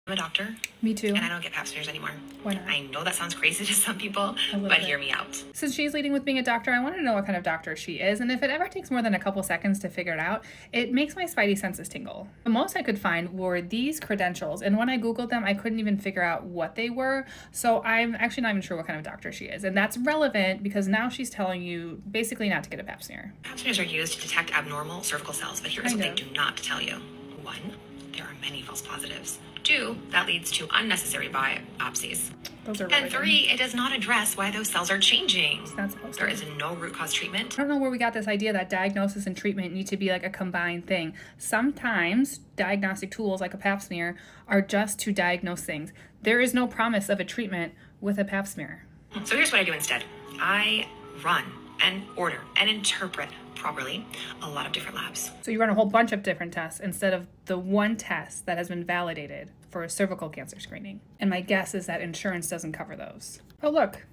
I'm a doctor. Me too. And I don't get pap smears anymore. Why not? I know that sounds crazy to some people, but hear me out. Since she's leading with being a doctor, I want to know what kind of doctor she is, and if it ever takes more than a couple seconds to figure it out, it makes my spidey senses tingle. The most I could find were these credentials, and when I Googled them, I couldn't even figure out what they were, so I'm actually not even sure what kind of doctor she is. And that's relevant because now she's telling you basically not to get a pap smear. Pap smears are used to detect abnormal cervical cells, but here's what they do not tell you. 1, there are many false positives. 2, that leads to unnecessary biopsies. Those are really and 3, it does not address why those cells are changing. It's not supposed to. There is no root cause treatment. I don't know where we got this idea that diagnosis and treatment need to be like a combined thing. Sometimes diagnostic tools like a pap smear are just to diagnose things. There is no promise of a treatment with a pap smear. So here's what I do instead. I run and order and interpret properly a lot of different labs. So you run a whole bunch of different tests instead of the one test that has been validated for a cervical cancer screening. And my guess is that insurance doesn't cover those. Oh, look,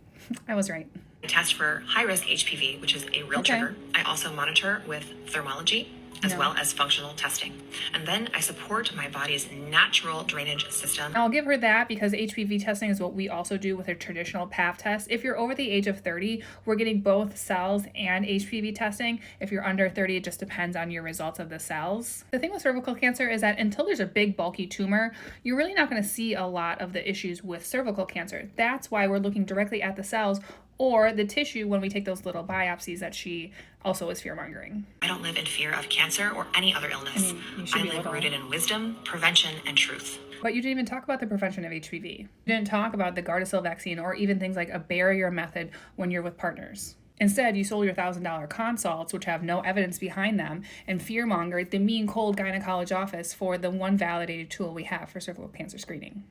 I was right. I test for high-risk HPV, which is a real trigger. I also monitor with thermology as well as functional testing. And then I support my body's natural drainage system. I'll give her that because HPV testing is what we also do with a traditional Pap test. If you're over the age of 30, we're getting both cells and HPV testing. If you're under 30, it just depends on your results of the cells. The thing with cervical cancer is that until there's a big bulky tumor, you're really not going to see a lot of the issues with cervical cancer. That's why we're looking directly at the cells or the tissue when we take those little biopsies that she also is fear-mongering. I don't live in fear of cancer or any other illness. I live rooted in wisdom, prevention, and truth. But you didn't even talk about the prevention of HPV. You didn't talk about the Gardasil vaccine or even things like a barrier method when you're with partners. Instead, you sold your $1,000 consults, which have no evidence behind them, and fear-mongered the mean, cold gynecology office for the one validated tool we have for cervical cancer screening.